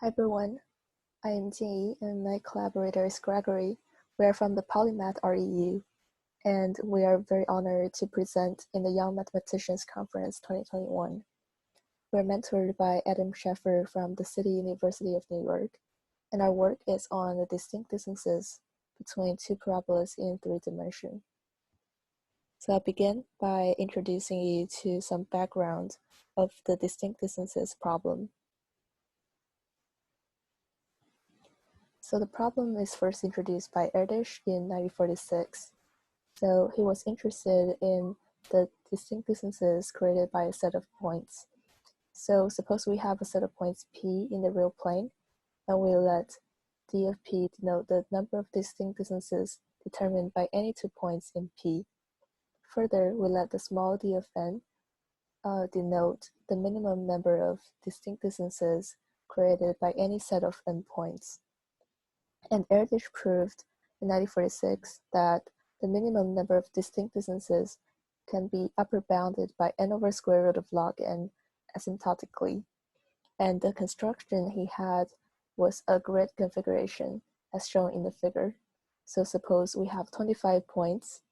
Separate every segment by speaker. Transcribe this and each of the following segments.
Speaker 1: Hi everyone, I am Jingyi and my collaborator is Gregory. We are from the Polymath REU and we are very honored to present in the Young Mathematicians Conference 2021. We're mentored by Adam Scheffer from the City University of New York, and our work is on the distinct distances between two parabolas in 3 dimensions. So I'll begin by introducing you to some background of the distinct distances problem. So the problem is first introduced by Erdős in 1946. So he was interested in the distinct distances created by a set of points. So suppose we have a set of points P in the real plane, and we let d of P denote the number of distinct distances determined by any 2 points in P. Further, we let the small d of n denote the minimum number of distinct distances created by any set of n points. And Erdős proved in 1946 that the minimum number of distinct distances can be upper bounded by n over square root of log n asymptotically. And the construction he had was a grid configuration as shown in the figure. So suppose we have 25 points.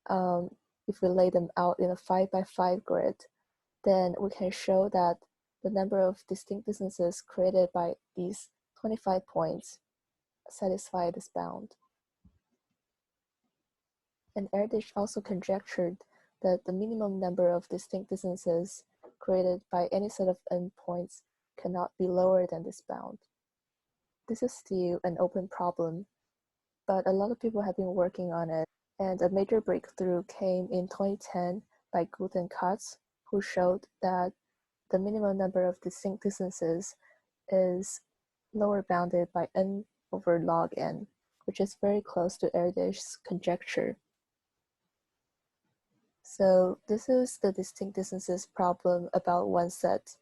Speaker 1: If we lay them out in a 5 by 5 grid, then we can show that the number of distinct distances created by these 25 points satisfy this bound. And Erdős also conjectured that the minimum number of distinct distances created by any set of n points cannot be lower than this bound. This is still an open problem, but a lot of people have been working on it, and a major breakthrough came in 2010 by Gut and Katz, who showed that the minimum number of distinct distances is lower bounded by n over log n, which is very close to Erdős' conjecture. So this is the distinct distances problem about one set.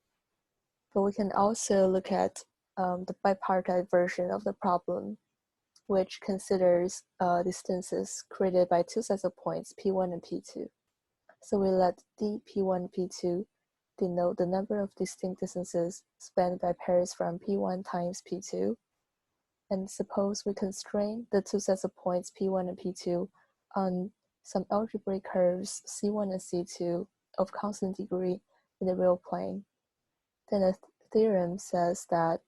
Speaker 1: But we can also look at the bipartite version of the problem, which considers distances created by 2 sets of points, P1 and P2. So we let dP1, P2 denote the number of distinct distances spanned by pairs from P1 times P2. And suppose we constrain the 2 sets of points P1 and P2 on some algebraic curves C1 and C2 of constant degree in the real plane. Then a theorem says that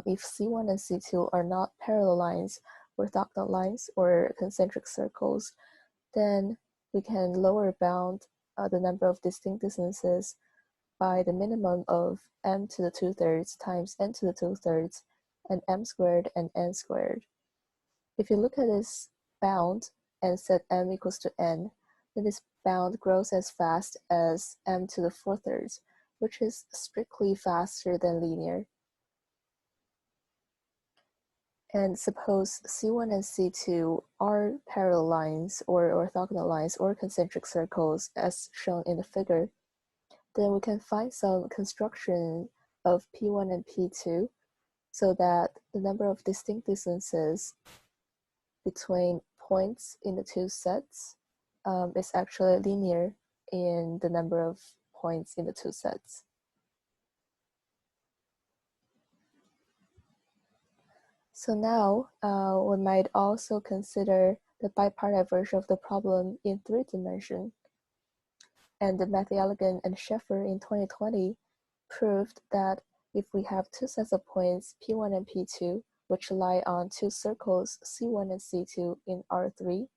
Speaker 1: if C1 and C2 are not parallel lines, orthogonal lines, or concentric circles, then we can lower bound the number of distinct distances by the minimum of m to the 2/3 times n to the 2/3 and m squared and n squared. If you look at this bound and set m equals to n, then this bound grows as fast as m to the 4/3, which is strictly faster than linear. And suppose C1 and C2 are parallel lines or orthogonal lines or concentric circles as shown in the figure, then we can find some construction of P1 and P2 so that the number of distinct distances between points in the 2 sets is actually linear in the number of points in the 2 sets. So now we might also consider the bipartite version of the problem in 3 dimensions. And Mathematicians and Scheffer in 2020 proved that if we have 2 sets of points P1 and P2, which lie on 2 circles C1 and C2 in R3,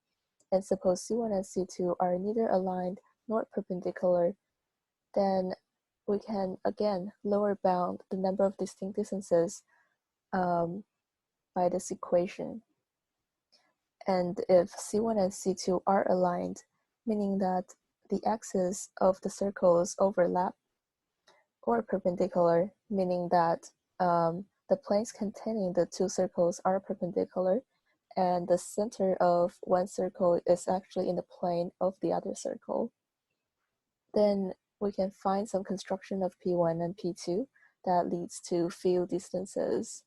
Speaker 1: and suppose C1 and C2 are neither aligned nor perpendicular, then we can again lower bound the number of distinct distances by this equation. And if C1 and C2 are aligned, meaning that the axes of the circles overlap, or perpendicular, meaning that the planes containing the 2 circles are perpendicular, and the center of one circle is actually in the plane of the other circle, then we can find some construction of P1 and P2 that leads to field distances,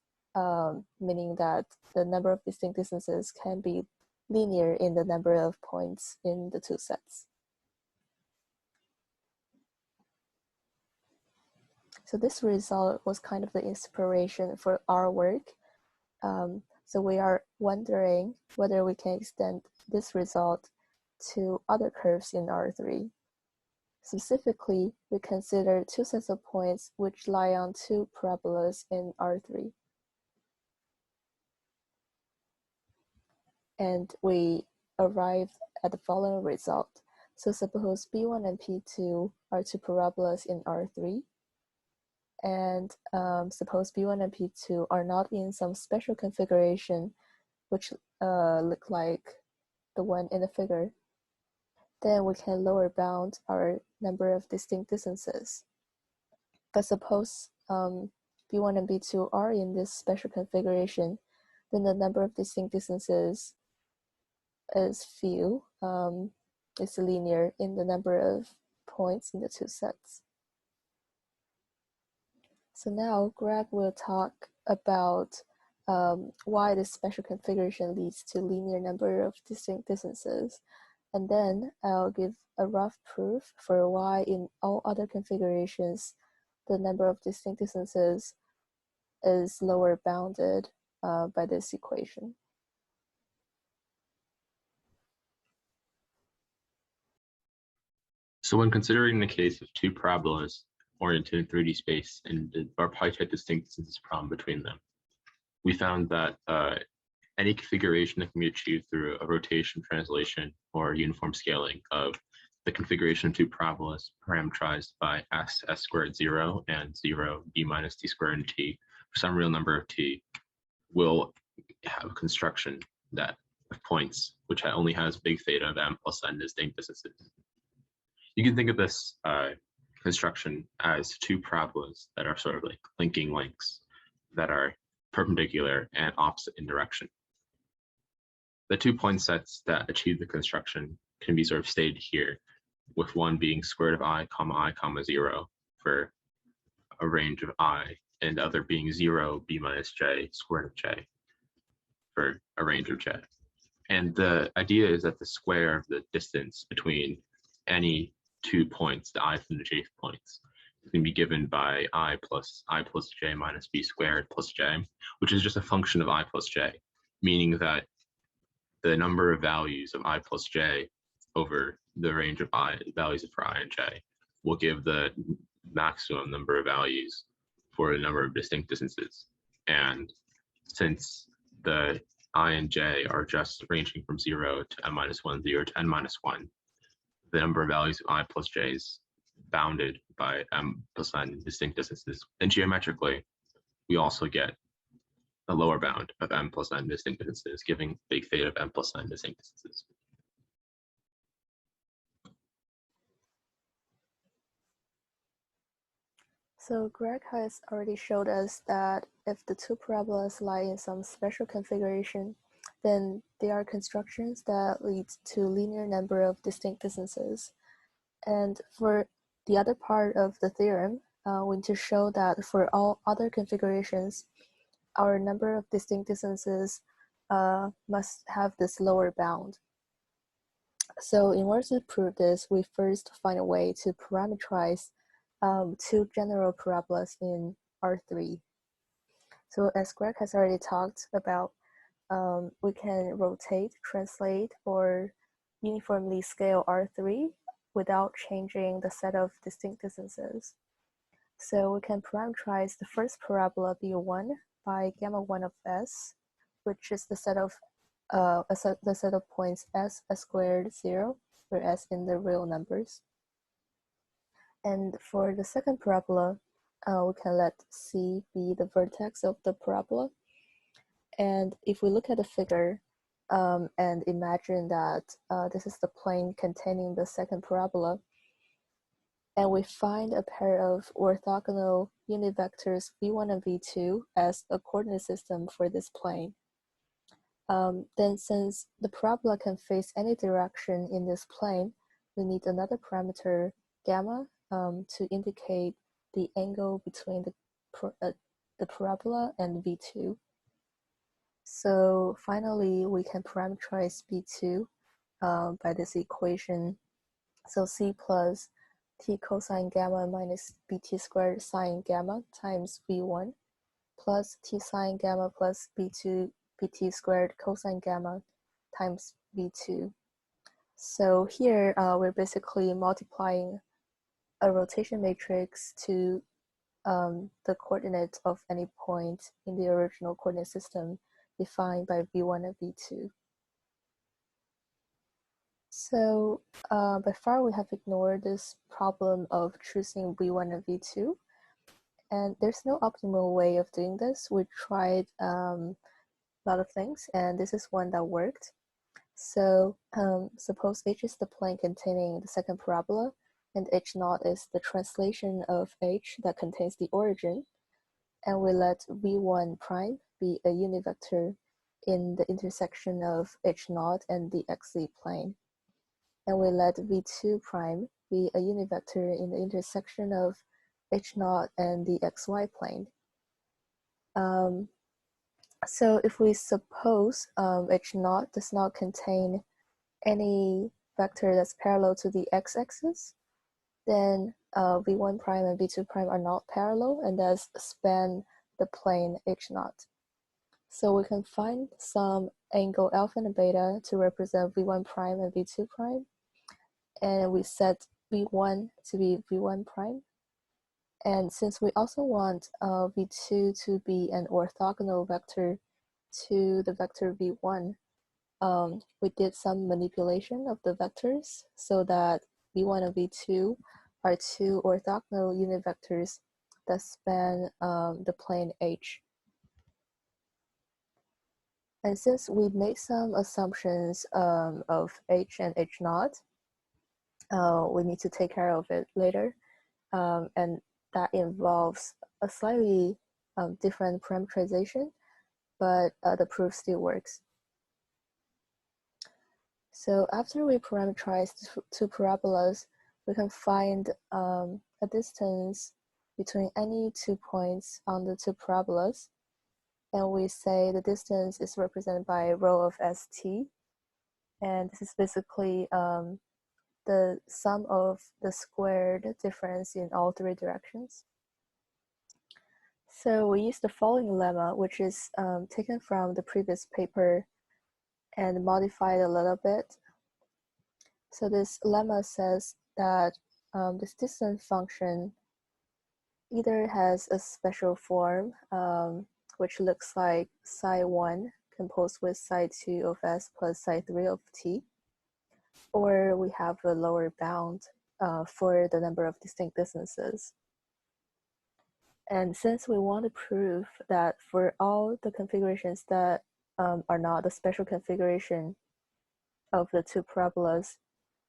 Speaker 1: meaning that the number of distinct distances can be linear in the number of points in the 2 sets. So this result was kind of the inspiration for our work. So we are wondering whether we can extend this result to other curves in R3. Specifically, we consider two sets of points which lie on two parabolas in R3. And we arrived at the following result. So suppose P1 and P2 are two parabolas in R3. And suppose P1 and P2 are not in some special configuration which look like the one in the figure. Then we can lower bound our number of distinct distances. But suppose B1 and B2 are in this special configuration, then the number of distinct distances is few, it's linear in the number of points in the two sets. So now Greg will talk about why this special configuration leads to linear number of distinct distances. And then I'll give a rough proof for why in all other configurations, the number of distinct distances is lower bounded by this equation.
Speaker 2: So when considering the case of two parabolas oriented in 3D space and our pi-type distinct distances problem between them, we found that any configuration that can be achieved through a rotation, translation, or uniform scaling of the configuration of two parabolas parameterized by s squared 0 and 0 b minus t squared and t for some real number of t will have a construction that of points which only has big theta of m plus n distinct distances. You can think of this construction as two parabolas that are sort of like linking links that are perpendicular and opposite in direction. The 2 point sets that achieve the construction can be sort of stated here, with one being square root of I, comma 0 for a range of I, and the other being 0, b minus j, square root of j for a range of j. And the idea is that the square of the distance between any 2 points, the I and the j points, can be given by I plus j minus b squared plus j, which is just a function of I plus j, meaning that the number of values of I plus j over the range of I values for I and j will give the maximum number of values for a number of distinct distances. And since the I and j are just ranging from 0 to n minus 1, 0 to n minus 1, the number of values of I plus j is bounded by m plus n distinct distances. And geometrically, we also get a lower bound of m plus n distinct distances, giving big theta of m plus n distinct distances.
Speaker 1: So Greg has already showed us that if the two parabolas lie in some special configuration, then they are constructions that lead to linear number of distinct distances. And for the other part of the theorem, we need to show that for all other configurations, our number of distinct distances must have this lower bound. So in order to prove this, we first find a way to parameterize two general parabolas in R3. So as Greg has already talked about, we can rotate, translate, or uniformly scale R3 without changing the set of distinct distances. So we can parameterize the first parabola B1 by gamma 1 of s, which is the set of points s squared 0, where s in the real numbers. And for the second parabola, we can let C be the vertex of the parabola. And if we look at the figure and imagine that this is the plane containing the second parabola, and we find a pair of orthogonal unit vectors v1 and v2 as a coordinate system for this plane, then since the parabola can face any direction in this plane, we need another parameter gamma to indicate the angle between the parabola and v2. So finally, we can parameterize b2 by this equation. So c plus t cosine gamma minus bt squared sine gamma times v1 plus t sine gamma plus b2 bt squared cosine gamma times v2. So here we're basically multiplying a rotation matrix to the coordinates of any point in the original coordinate system defined by v1 and v2. So by far we have ignored this problem of choosing v1 and v2, and there's no optimal way of doing this. We tried a lot of things, and this is one that worked. So suppose H is the plane containing the second parabola, and H0 is the translation of H that contains the origin, and we let V1 prime be a unit vector in the intersection of H0 and the XZ plane. And we let V2 prime be a unit vector in the intersection of H0 and the XY plane. So if we suppose H0 does not contain any vector that's parallel to the x-axis, then v1 prime and v2 prime are not parallel and thus span the plane H0. So we can find some angle alpha and beta to represent v1 prime and v2 prime, and we set v1 to be v1 prime. And since we also want v2 to be an orthogonal vector to the vector v1, we did some manipulation of the vectors so that v1 and v2 are two orthogonal unit vectors that span the plane H. And since we made some assumptions of H and H0, we need to take care of it later. And that involves a slightly different parameterization, but the proof still works. So after we parameterize two parabolas, we can find a distance between any 2 points on the two parabolas. And we say the distance is represented by rho of st. And this is basically the sum of the squared difference in all three directions. So we use the following lemma, which is taken from the previous paper and modified a little bit. So this lemma says that this distance function either has a special form, which looks like psi1 composed with psi2 of s plus psi3 of t, or we have a lower bound for the number of distinct distances. And since we want to prove that for all the configurations that are not the special configuration of the two parabolas,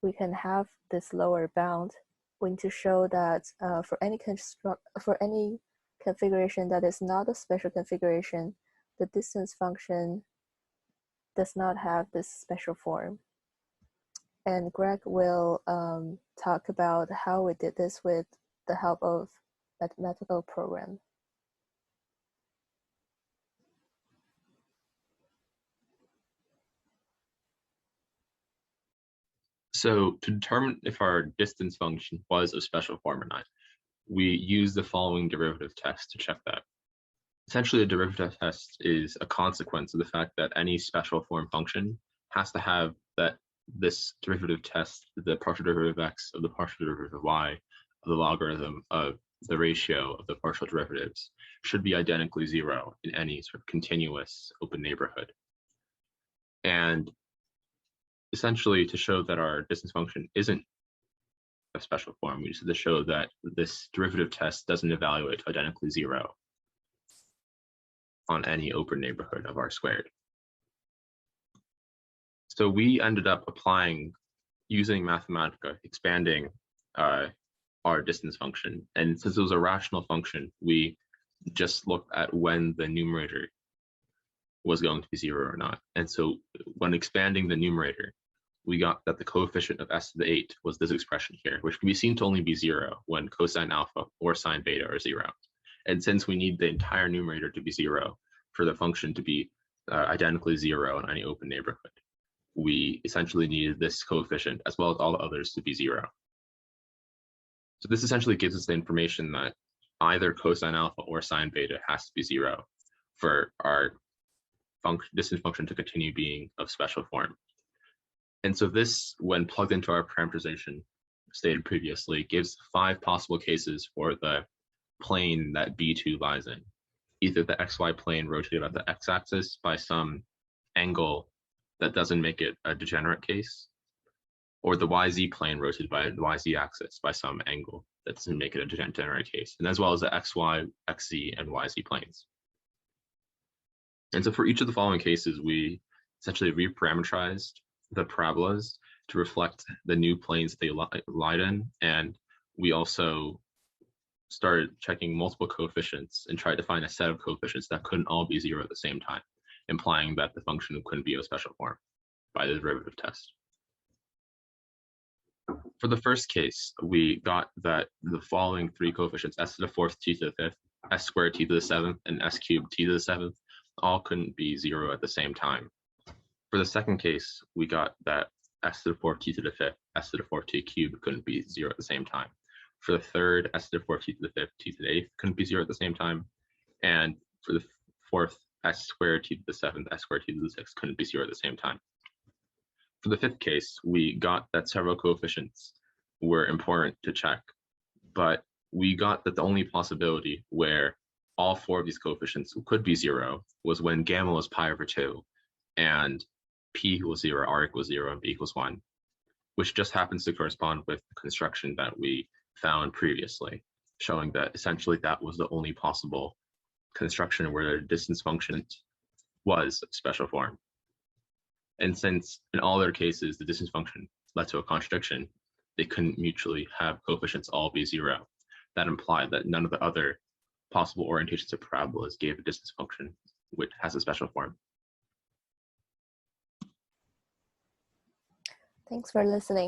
Speaker 1: we can have this lower bound. We need to show that for any configuration that is not a special configuration, the distance function does not have this special form. And Greg will talk about how we did this with the help of mathematical program.
Speaker 2: So to determine if our distance function was a special form or not, we use the following derivative test to check that. Essentially, a derivative test is a consequence of the fact that any special form function has to have this derivative test, the partial derivative of x of the partial derivative of y of the logarithm of the ratio of the partial derivatives should be identically zero in any sort of continuous open neighborhood. And essentially, to show that our distance function isn't a special form, we just have to show that this derivative test doesn't evaluate to identically zero on any open neighborhood of R squared. So we ended up using Mathematica, expanding our distance function. And since it was a rational function, we just looked at when the numerator was going to be zero or not. And so when expanding the numerator, we got that the coefficient of s to the 8 was this expression here, which can be seen to only be zero when cosine alpha or sine beta are zero. And since we need the entire numerator to be zero for the function to be identically zero in any open neighborhood, we essentially needed this coefficient as well as all the others to be zero. So this essentially gives us the information that either cosine alpha or sine beta has to be 0 for our distance function to continue being of special form. And so this, when plugged into our parameterization stated previously, gives 5 possible cases for the plane that B2 lies in. Either the xy plane rotated about the x-axis by some angle that doesn't make it a degenerate case, or the yz plane rotated by the yz axis by some angle that doesn't make it a degenerate case, and as well as the xy, xz, and yz planes. And so for each of the following cases, we essentially reparameterized the parabolas to reflect the new planes they lied in, and we also started checking multiple coefficients and tried to find a set of coefficients that couldn't all be 0 at the same time, implying that the function couldn't be of special form by the derivative test. For the first case, we got that the following 3 coefficients, s to the 4th, t to the 5th, s squared t to the 7th, and s cubed t to the 7th, all couldn't be 0 at the same time. For the second case, we got that s to the 4th, t to the 5th, s to the 4th, t cubed couldn't be 0 at the same time. For the third, s to the 4th, t to the 5th, t to the 8th couldn't be 0 at the same time. And for the fourth, s squared t to the 7th, s squared t to the 6th couldn't be 0 at the same time. For the fifth case, we got that several coefficients were important to check, but we got that the only possibility where all 4 of these coefficients could be 0 was when gamma was pi over 2 and p equals 0, r equals 0, and b equals 1, which just happens to correspond with the construction that we found previously, showing that essentially that was the only possible construction where the distance function was special form. And since in all other cases the distance function led to a contradiction, they couldn't mutually have coefficients all be 0. That implied that none of the other possible orientations of parabolas gave a distance function which has a special form.
Speaker 1: Thanks for listening.